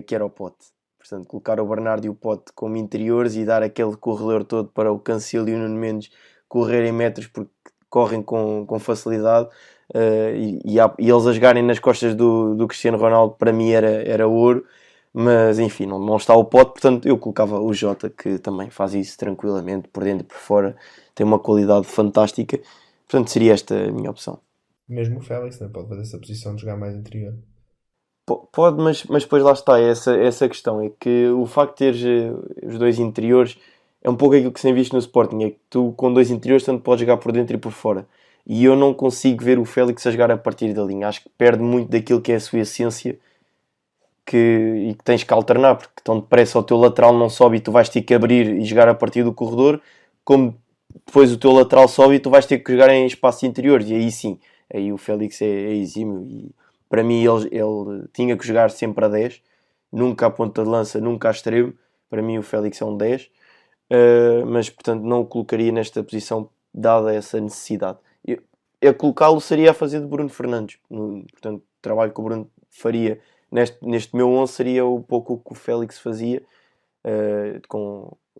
que era o Pote. Portanto, colocar o Bernardo e o Pote como interiores e dar aquele corredor todo para o Cancelo e o Nuno Mendes correrem metros porque correm com facilidade, e eles a jogarem nas costas do Cristiano Ronaldo, para mim era ouro. Mas enfim, não está o Pote, portanto eu colocava o Jota, que também faz isso tranquilamente, por dentro e por fora, tem uma qualidade fantástica. Portanto seria esta a minha opção. Mesmo o Félix, né? Pode fazer essa posição de jogar mais interior. Pode, mas depois lá está essa questão, é que o facto de teres os dois interiores é um pouco aquilo que se tem visto no Sporting, é que tu com dois interiores tanto podes jogar por dentro e por fora, e eu não consigo ver o Félix a jogar a partir da linha. Acho que perde muito daquilo que é a sua essência e que tens que alternar, porque tão depressa o teu lateral não sobe e tu vais ter que abrir e jogar a partir do corredor, como depois o teu lateral sobe e tu vais ter que jogar em espaços interiores, e aí sim, aí o Félix é exímio, e para mim ele tinha que jogar sempre a 10, nunca à ponta de lança, nunca a extremo. Para mim o Félix é um 10, mas portanto não o colocaria nesta posição dada essa necessidade. Eu colocá-lo seria a fazer de Bruno Fernandes, portanto o trabalho que o Bruno faria neste meu 11 seria um pouco o que o Félix fazia,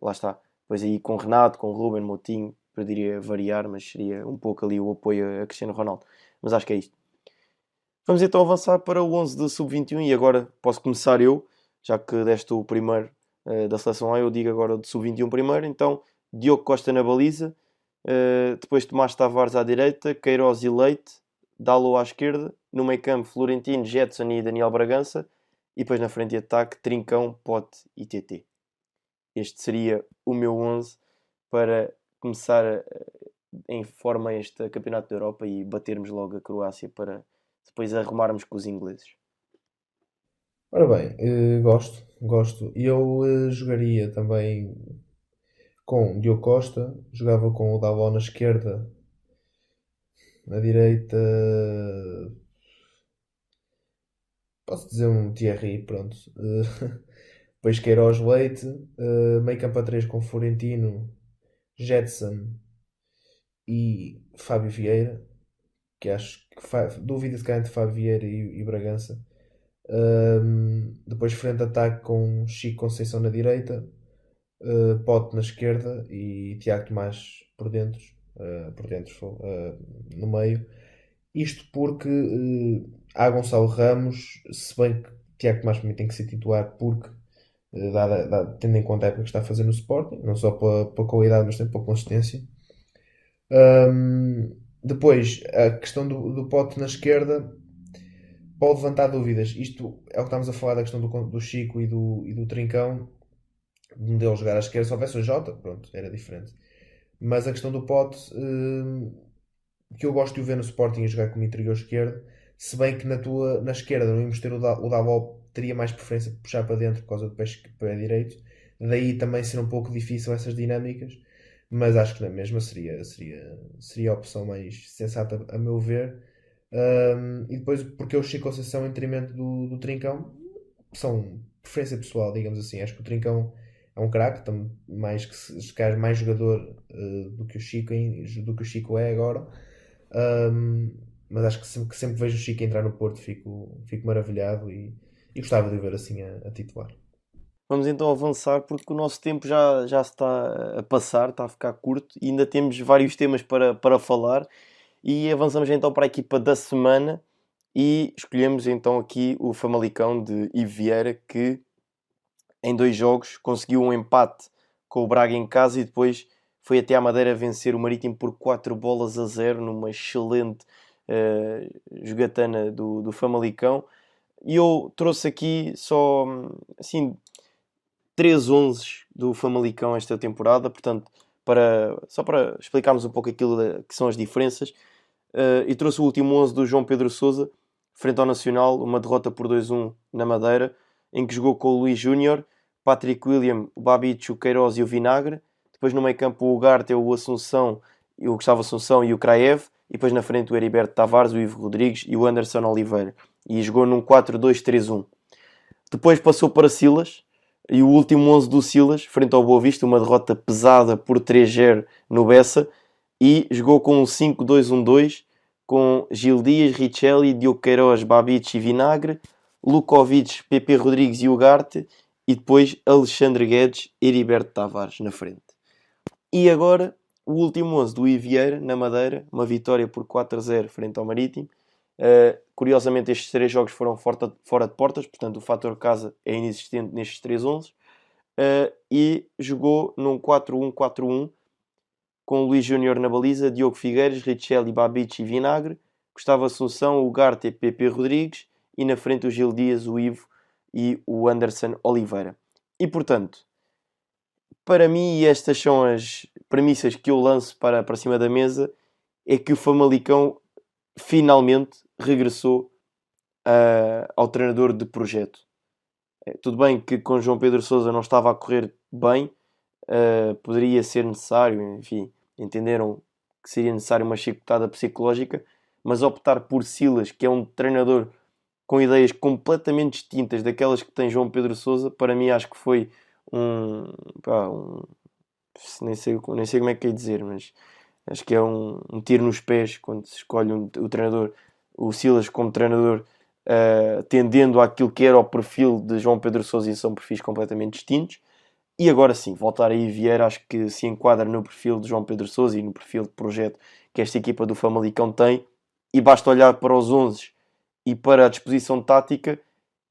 lá está, depois aí com Renato, com Ruben, Moutinho, poderia variar, mas seria um pouco ali o apoio a Cristiano Ronaldo. Mas acho que é isto. Vamos então avançar para o 11 do Sub-21 e agora posso começar eu, já que deste o primeiro da seleção A, eu digo agora o de Sub-21 primeiro. Então, Diogo Costa na baliza, depois Tomás Tavares à direita, Queiroz e Leite, Dalot à esquerda, no meio campo Florentino, Jetson e Daniel Bragança, e depois na frente de ataque Trincão, Pote e TT. Este seria o meu 11 para começar em forma este Campeonato da Europa e batermos logo a Croácia para depois arrumarmos com os ingleses. Ora bem, gosto. Eu jogaria também com Diogo Costa, jogava com o Dalot na esquerda, Na direita, posso dizer um Thierry, pronto. Depois Queiroz, Leite, meio campo a 3 com Florentino, Jetson e Fábio Vieira, que acho que dúvida-se cá entre Fábio Vieira e Bragança. Depois frente de ataque com Chico Conceição na direita, Pote na esquerda e Tiago Tomás no meio. Isto porque há Gonçalo Ramos, se bem que Tiago Tomás para mim tem que ser titular porque tendo em conta a época que está a fazer no Sporting, não só pela qualidade, mas também pela consistência. Depois, a questão do Pote na esquerda pode levantar dúvidas. Isto é o que estamos a falar da questão do Chico e do Trincão, de um deles jogar à esquerda. Se houvesse o Jota, pronto, era diferente. Mas a questão do Pote, que eu gosto de o ver no Sporting a jogar como interior esquerdo, se bem que na esquerda não íamos ter o Davó, teria mais preferência de puxar para dentro por causa do pé direito. Daí também ser um pouco difícil essas dinâmicas, mas acho que na mesma seria a opção mais sensata a meu ver. E depois, porque o Chico Conceição em detrimento do Trincão, são preferência pessoal, digamos assim. Acho que o Trincão é um craque, mais que se calhar mais jogador do que o Chico é agora. Mas acho que sempre vejo o Chico entrar no Porto fico maravilhado e gostava de o ver assim a titular. Vamos então avançar porque o nosso tempo já se está a passar, está a ficar curto e ainda temos vários temas para falar. E avançamos então para a equipa da semana e escolhemos então aqui o Famalicão de Ivo Vieira, que em 2 jogos conseguiu um empate com o Braga em casa e depois foi até à Madeira vencer o Marítimo por 4-0 numa excelente jogatana do Famalicão. E eu trouxe aqui só assim 3 11 do Famalicão esta temporada, portanto, só para explicarmos um pouco aquilo que são as diferenças. E trouxe o último 11 do João Pedro Sousa, frente ao Nacional, uma derrota por 2-1 na Madeira, em que jogou com o Luís Júnior, Patrick William, o Babic, o Queiroz e o Vinagre. Depois no meio campo o Ugarte, o Assunção, o Gustavo Assunção e o Kraev. E depois na frente o Heriberto Tavares, o Ivo Rodrigues e o Anderson Oliveira. E jogou num 4-2-3-1. Depois passou para Silas, e o último 11 do Silas, frente ao Boa Vista, uma derrota pesada por 3-0 no Bessa. E jogou com um 5-2-1-2 com Gil Dias, Richelli, Diogo Queiroz, Babic e Vinagre, Lukovic, Pepe Rodrigues e Ugarte e depois Alexandre Guedes e Heriberto Tavares na frente. E agora o último 11 do Ivo Vieira na Madeira, uma vitória por 4-0 frente ao Marítimo. Curiosamente estes 3 jogos foram fora de portas, portanto o fator casa é inexistente nestes 3 11. E jogou num 4-1-4-1 com o Luís Júnior na baliza, Diogo Figueiras, Richelli, Babic e Vinagre, Gustavo Assunção, Ugarte e Pepe Rodrigues e na frente o Gil Dias, o Ivo e o Anderson Oliveira. E portanto, para mim, estas são as premissas que eu lanço para cima da mesa, é que o Famalicão finalmente regressou ao treinador de projeto. Tudo bem que com João Pedro Sousa não estava a correr bem, poderia ser necessário, enfim, entenderam que seria necessário uma chicotada psicológica, mas optar por Silas, que é um treinador com ideias completamente distintas daquelas que tem João Pedro Sousa, para mim acho que foi nem sei como é que é dizer, mas acho que é um tiro nos pés quando se escolhe o treinador, o Silas como treinador, tendendo àquilo que era o perfil de João Pedro Sousa, e são perfis completamente distintos. E agora sim, voltar aí Vieira, acho que se enquadra no perfil de João Pedro Sousa e no perfil de projeto que esta equipa do Famalicão tem, e basta olhar para os 11 e para a disposição tática,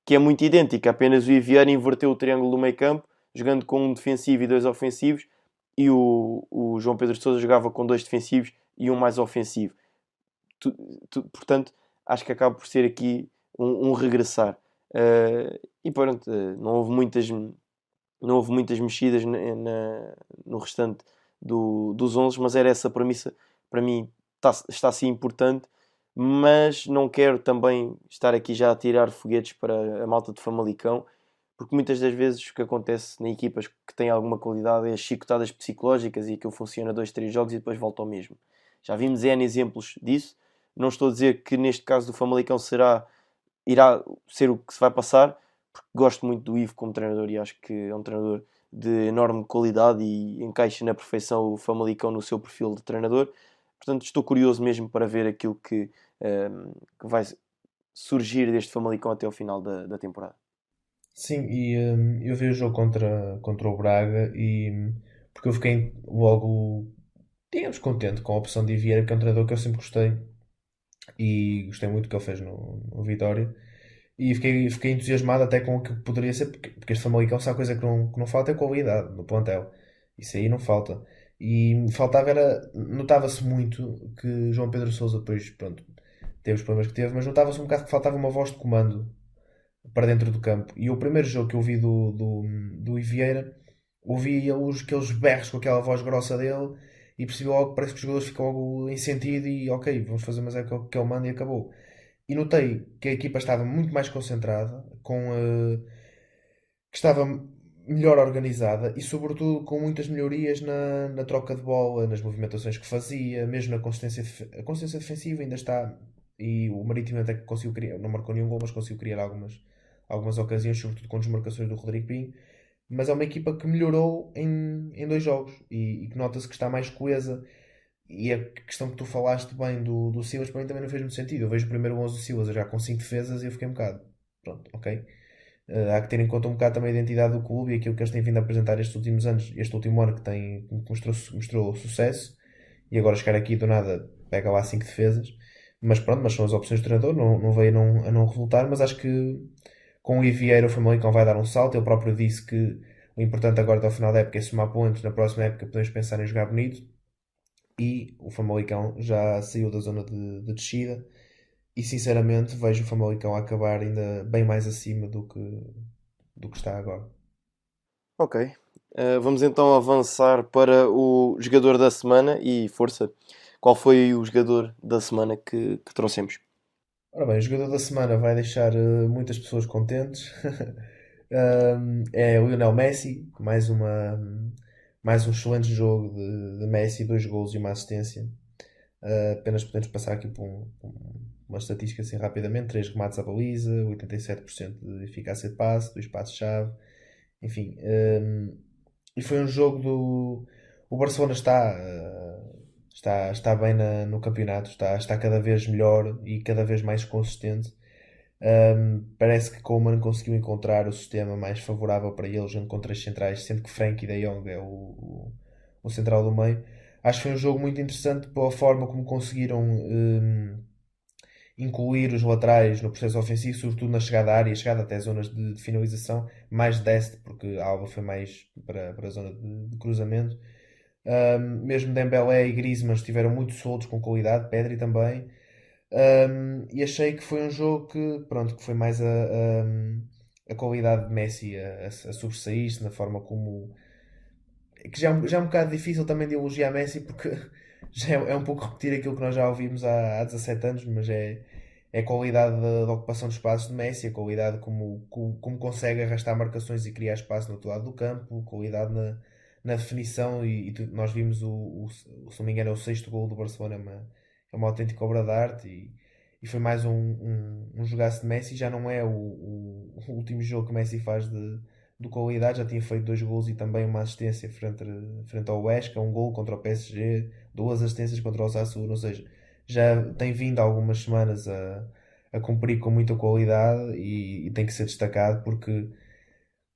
que é muito idêntica, apenas o Vieira inverteu o triângulo do meio campo, jogando com um defensivo e 2 ofensivos, e o João Pedro Sousa jogava com 2 defensivos e um mais ofensivo. Portanto, acho que acaba por ser aqui um regressar. E pronto, não houve muitas mexidas no restante dos 11, mas era essa premissa, para mim, está assim importante, mas não quero também estar aqui já a tirar foguetes para a malta de Famalicão, porque muitas das vezes o que acontece em equipas que têm alguma qualidade é as chicotadas psicológicas e aquilo funciona 2, 3 jogos e depois volta ao mesmo. Já vimos N exemplos disso, Não estou a dizer que neste caso do Famalicão irá ser o que se vai passar, porque gosto muito do Ivo como treinador e acho que é um treinador de enorme qualidade e encaixa na perfeição o Famalicão no seu perfil de treinador. Portanto, estou curioso mesmo para ver aquilo que vai surgir deste Famalicão até ao final da temporada. Sim, e eu vi o jogo contra o Braga e porque eu fiquei logo, digamos, contente com a opção de Vieira, que é um treinador que eu sempre gostei e gostei muito do que ele fez no Vitória. E fiquei entusiasmado até com o que poderia ser, porque este Famalicão, se há coisa que não falta é qualidade no plantel. Isso aí não falta. E faltava era, notava-se muito que João Pedro Sousa, depois, pronto, teve os problemas que teve, mas notava-se um bocado que faltava uma voz de comando para dentro do campo. E o primeiro jogo que eu vi do Ivieira, ouvi aqueles berros com aquela voz grossa dele e percebi logo que parece que os jogadores ficam logo em sentido e ok, vamos fazer mas é que ele manda e acabou. E notei que a equipa estava muito mais concentrada, que estava melhor organizada e, sobretudo, com muitas melhorias na troca de bola, nas movimentações que fazia, mesmo na consistência, a consistência defensiva ainda está. E o Marítimo até que conseguiu criar, não marcou nenhum gol, mas conseguiu criar algumas ocasiões, sobretudo com desmarcações do Rodrigo Pinho. Mas é uma equipa que melhorou em dois jogos e que nota-se que está mais coesa. E a questão que tu falaste bem do Silas, para mim também não fez muito sentido. Eu vejo o primeiro 11 do Silas já com 5 defesas e eu fiquei um bocado. Pronto, ok. Há que ter em conta um bocado também a identidade do clube e aquilo que eles têm vindo a apresentar estes últimos anos, este último ano que mostrou sucesso e agora chegar aqui do nada pega lá 5 defesas. Mas pronto, mas são as opções do treinador, não veio a não resultar, mas acho que com o Ivieira o Famalicão vai dar um salto. Ele próprio disse que o importante agora até ao final da época é somar pontos, na próxima época podemos pensar em jogar bonito e o Famalicão já saiu da zona de descida e sinceramente vejo o Famalicão a acabar ainda bem mais acima do que está agora. Ok. Vamos então avançar para o jogador da semana e força. Qual foi o jogador da semana que trouxemos? Ora bem, o jogador da semana vai deixar muitas pessoas contentes. É o Lionel Messi, mais um excelente jogo de Messi, 2 golos e uma assistência. Apenas podemos passar aqui por uma estatística assim rapidamente: 3 remates à baliza, 87% de eficácia de passe, 2 passos-chave, enfim. E foi um jogo do. O Barcelona está bem no campeonato, está cada vez melhor e cada vez mais consistente. Parece que Koeman conseguiu encontrar o sistema mais favorável para eles junto com 3 centrais, sendo que Frenkie de Jong é o central do meio. Acho que foi um jogo muito interessante pela forma como conseguiram incluir os laterais no processo ofensivo, sobretudo na chegada à área, chegada até zonas de finalização, mais deste, porque a Alba foi mais para a zona de cruzamento. Mesmo Dembélé e Griezmann estiveram muito soltos com qualidade, Pedri também. E achei que foi um jogo que foi mais a qualidade de Messi a sobressair-se na forma como. Que já é um bocado difícil também de elogiar Messi porque já é um pouco repetir aquilo que nós já ouvimos há 17 anos, mas é a qualidade da ocupação de espaços de Messi, a qualidade como consegue arrastar marcações e criar espaço no outro lado do campo, qualidade na definição nós vimos se não me engano é o sexto gol do Barcelona, é uma autêntica obra de arte e foi mais um jogaço de Messi. Já não é o último jogo que Messi faz de qualidade, já tinha feito 2 gols e também uma assistência frente ao Huesca, um gol contra o PSG, 2 assistências contra o Osasuna, ou seja, já tem vindo há algumas semanas a cumprir com muita qualidade e tem que ser destacado porque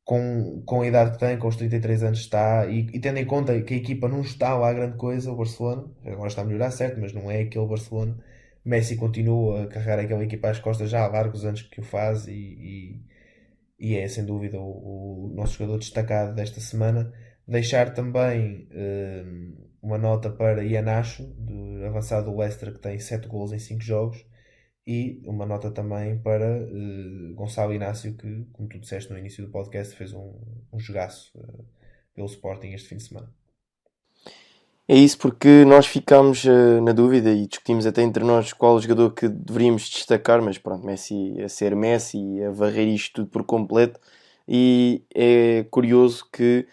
com a idade que tem, com os 33 anos está, e tendo em conta que a equipa não está lá a grande coisa, o Barcelona, agora está a melhorar certo, mas não é aquele Barcelona. Messi continua a carregar aquela equipa às costas já há largos anos que o faz e é sem dúvida o nosso jogador destacado desta semana. Deixar também uma nota para Iheanacho, avançado do Leicester, que tem 7 gols em 5 jogos, e uma nota também para Gonçalo Inácio, que, como tu disseste no início do podcast, fez um jogaço pelo Sporting este fim de semana. É isso, porque nós ficámos na dúvida e discutimos até entre nós qual o jogador que deveríamos destacar, mas pronto, Messi a ser Messi e a varrer isto tudo por completo, e é curioso que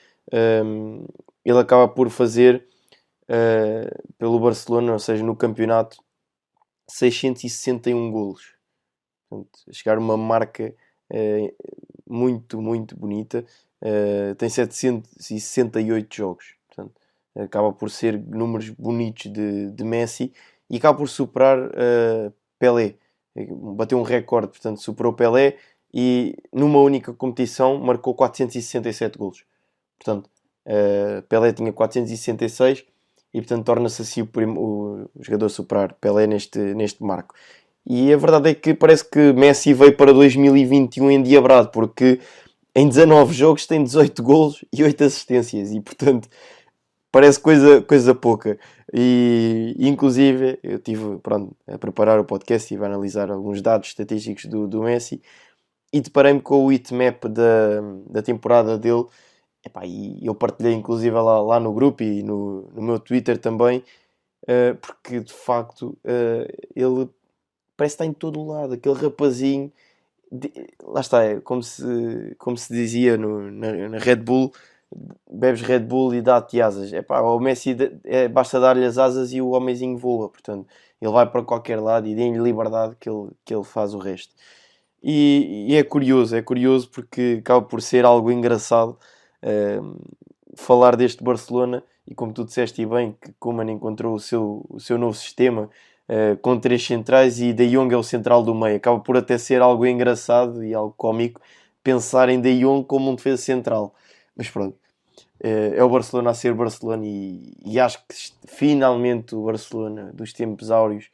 ele acaba por fazer pelo Barcelona, ou seja, no campeonato, 661 golos. Portanto, a chegar a uma marca muito, muito bonita. Tem 768 jogos. Portanto, acaba por ser números bonitos de Messi e acaba por superar Pelé. Bateu um recorde, portanto, superou Pelé e numa única competição marcou 467 golos. Portanto, Pelé tinha 466 e, portanto, torna-se assim o jogador a superar Pelé neste marco. E a verdade é que parece que Messi veio para 2021 endiabrado, porque em 19 jogos tem 18 golos e 8 assistências e, portanto, parece coisa pouca. E inclusive eu estive a preparar o podcast e a analisar alguns dados estatísticos do Messi e deparei-me com o heatmap da temporada dele. E eu partilhei inclusive lá no grupo e no meu Twitter também, porque de facto ele parece estar em todo o lado, aquele rapazinho, lá está, é como se dizia na Red Bull, bebes Red Bull e dá-te asas. O Messi basta dar-lhe as asas e o homenzinho voa, portanto, ele vai para qualquer lado e dê-lhe liberdade que ele faz o resto. E é curioso porque acaba por ser algo engraçado falar deste Barcelona e como tu disseste bem, que Koeman encontrou o seu novo sistema com 3 centrais e De Jong é o central do meio. Acaba por até ser algo engraçado e algo cómico pensar em De Jong como um defesa central. Mas pronto, é o Barcelona a ser Barcelona e acho que finalmente o Barcelona dos tempos áureos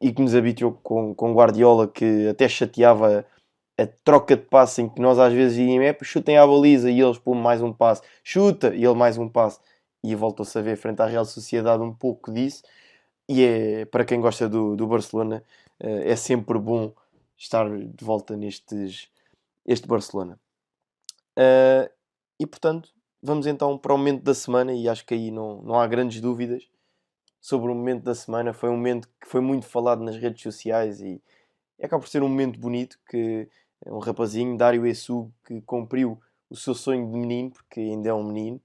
e que nos habituou com Guardiola, que até chateava a troca de passe em que nós às vezes íamos, chutem à baliza e eles pôm mais um passe, chuta e ele mais um passe e voltou-se a ver frente à Real Sociedade um pouco disso. E para quem gosta do Barcelona, é sempre bom estar de volta este Barcelona. E portanto, vamos então para o momento da semana, e acho que aí não há grandes dúvidas sobre o momento da semana. Foi um momento que foi muito falado nas redes sociais e acaba por ser um momento bonito, que é um rapazinho, Dário Essu, que cumpriu o seu sonho de menino, porque ainda é um menino,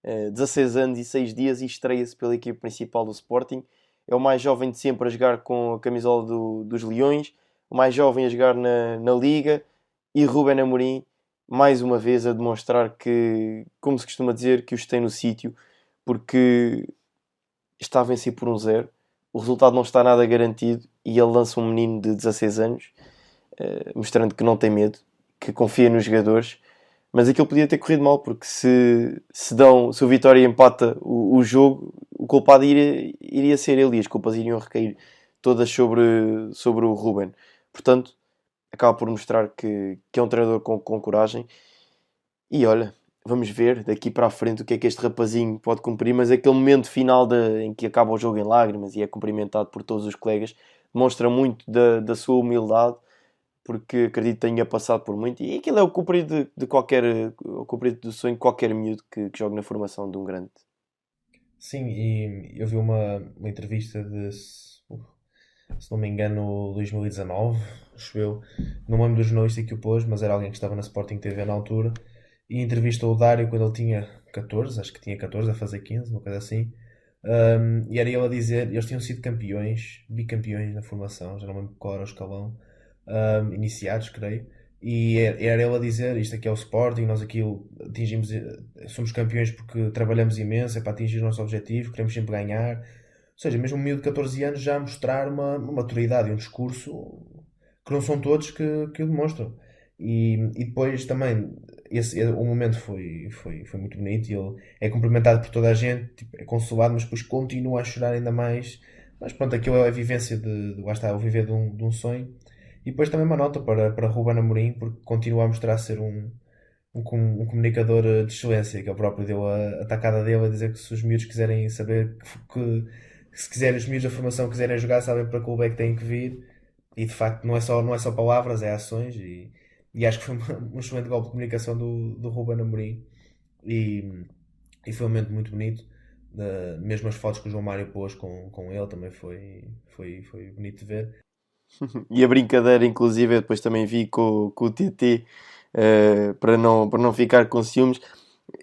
16 anos e 6 dias, e estreia-se pela equipe principal do Sporting. É o mais jovem de sempre a jogar com a camisola dos Leões, o mais jovem a jogar na Liga, e Ruben Amorim, mais uma vez, a demonstrar que, como se costuma dizer, que os tem no sítio, porque está a vencer por 1-0, o resultado não está nada garantido, e ele lança um menino de 16 anos, mostrando que não tem medo, que confia nos jogadores. Mas aquilo podia ter corrido mal, porque se o Vitória empata o jogo, o culpado iria ser ele e as culpas iriam recair todas sobre o Ruben. Portanto, acaba por mostrar que é um treinador com coragem. E olha, vamos ver daqui para a frente o que é que este rapazinho pode cumprir. Mas aquele momento final em que acaba o jogo em lágrimas e é cumprimentado por todos os colegas, demonstra muito da sua humildade, porque acredito que tenha passado por muito, e aquilo é o cumprido o cumprido do sonho de qualquer miúdo que jogue na formação de um grande. Sim, e eu vi uma entrevista se não me engano, 2019, acho eu. Não me lembro do jornalista que o pôs, mas era alguém que estava na Sporting TV na altura, e entrevistou o Dário quando ele tinha 14, acho que tinha 14, a fazer 15, uma coisa assim. E era ele a dizer, eles tinham sido bicampeões na formação, já não me lembro qual era o escalão, iniciados, creio, e era ele a dizer, isto aqui é o Sporting, nós aqui atingimos, somos campeões porque trabalhamos imenso, é para atingir o nosso objetivo, queremos sempre ganhar. Ou seja, mesmo um miúdo de 14 anos já a mostrar uma maturidade e um discurso que não são todos que o demonstram. E depois também o momento foi muito bonito, e ele é cumprimentado por toda a gente, tipo, é consolado, mas depois continua a chorar ainda mais. Mas pronto, aquilo é a vivência lá está, o viver de um sonho. E depois também uma nota para Ruben Amorim, porque continua a mostrar ser um comunicador de excelência, que ele próprio deu a tacada dele a dizer que se os miúdos quiserem saber que se quiserem, os miúdos da formação quiserem jogar, sabem para que clube é que têm que vir, e de facto não é só palavras, é ações, e acho que foi um excelente golpe de comunicação do Ruben Amorim, e foi um momento muito bonito. Mesmo as fotos que o João Mário pôs com ele também foi bonito de ver. E a brincadeira, inclusive, eu depois também vi com o TT, para não ficar com ciúmes.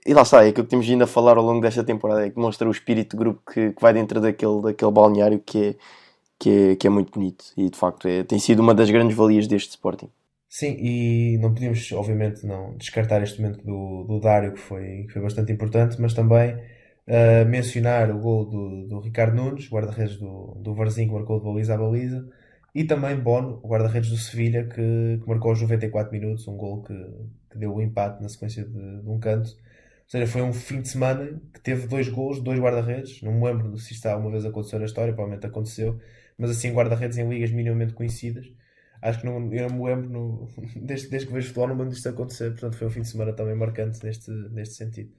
E lá está, é aquilo que temos vindo a falar ao longo desta temporada, é que mostra o espírito de grupo que vai dentro daquele balneário, que que é muito bonito e de facto tem sido uma das grandes valias deste Sporting. Sim, e não podíamos, obviamente, não descartar este momento do Dário, que foi bastante importante, mas também mencionar o gol do Ricardo Nunes, guarda-redes do Varzim, que marcou de baliza a baliza, e também Bono, o guarda-redes do Sevilha, que marcou aos 94 minutos, um gol que deu o empate na sequência de um canto. Ou seja, foi um fim de semana que teve 2 gols, 2 guarda-redes. Não me lembro se isto alguma vez aconteceu na história, provavelmente aconteceu, mas assim, guarda-redes em ligas minimamente conhecidas. Acho que não, eu não me lembro, desde que vejo futebol, não me lembro disto acontecer. Portanto, foi um fim de semana também marcante neste sentido.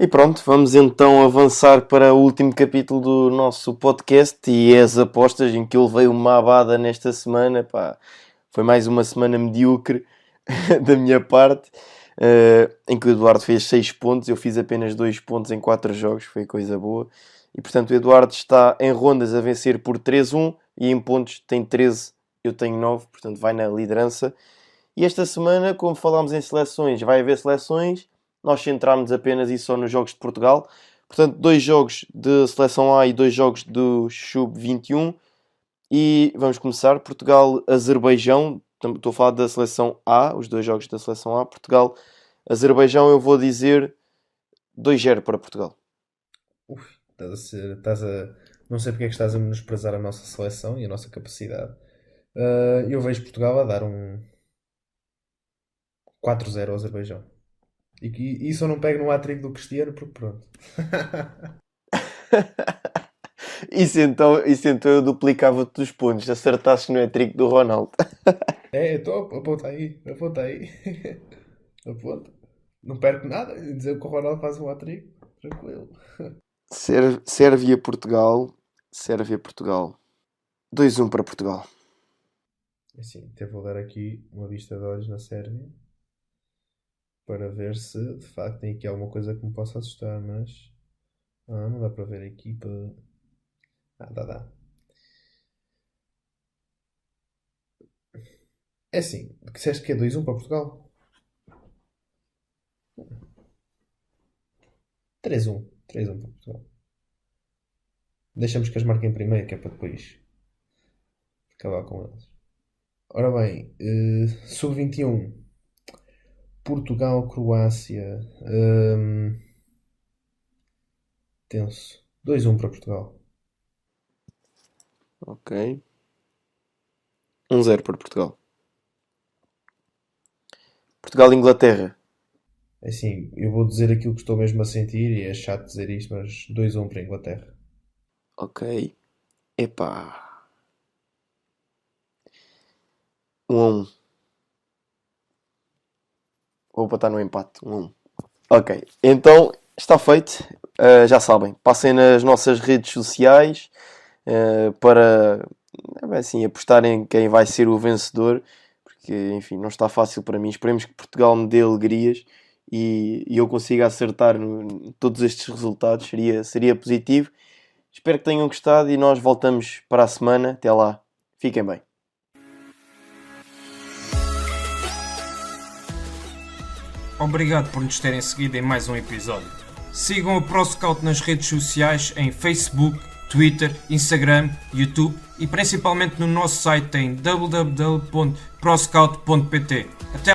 E pronto, vamos então avançar para o último capítulo do nosso podcast e é as apostas, em que eu levei uma abada nesta semana. Pá, foi mais uma semana medíocre da minha parte, em que o Eduardo fez 6 pontos, eu fiz apenas 2 pontos em 4 jogos, foi coisa boa. E portanto o Eduardo está em rondas a vencer por 3-1 e em pontos tem 13, eu tenho 9, portanto vai na liderança. E esta semana, como falámos em seleções, vai haver seleções. Nós centrámos apenas e só nos jogos de Portugal. Portanto, 2 jogos de Seleção A e 2 jogos do Sub-21. E vamos começar. Portugal-Azerbaijão. Estou a falar da Seleção A, os 2 jogos da Seleção A. Portugal-Azerbaijão, eu vou dizer 2-0 para Portugal. Não sei porque é que estás a menosprezar a nossa seleção e a nossa capacidade. Eu vejo Portugal a dar um 4-0 ao Azerbaijão. E isso eu não pego no hat-trick do Cristiano, porque pronto. Isso então eu duplicava-te os pontos, acertasses no hat-trick do Ronaldo. Aponta aí. Aponta. Não perco nada. Dizer que o Ronaldo faz um hat-trick, tranquilo. Sérvia-Portugal. 2-1 para Portugal. Assim, até vou dar aqui uma vista de olhos na Sérvia para ver se de facto tem aqui alguma coisa que me possa assustar, mas não dá para ver a equipa. Dá. É assim, disseste que é 2-1 para Portugal? 3-1 para Portugal. Deixamos que eles marquem primeiro, que é para depois acabar com eles. Ora bem, Sub-21, Portugal, Croácia, tenso, 2-1 para Portugal. Ok. 1-0 para Portugal. Portugal-Inglaterra. Assim, eu vou dizer aquilo que estou mesmo a sentir e é chato dizer isto, mas 2-1 para a Inglaterra. Ok. Epá. 1-1. Vou botar no empate. 1-1. Ok. Então, está feito. Já sabem. Passem nas nossas redes sociais para assim, apostarem quem vai ser o vencedor. Porque, enfim, não está fácil para mim. Esperemos que Portugal me dê alegrias e eu consiga acertar todos estes resultados. Seria positivo. Espero que tenham gostado e nós voltamos para a semana. Até lá. Fiquem bem. Obrigado por nos terem seguido em mais um episódio. Sigam o ProScout nas redes sociais em Facebook, Twitter, Instagram, YouTube e principalmente no nosso site em www.proscout.pt. Até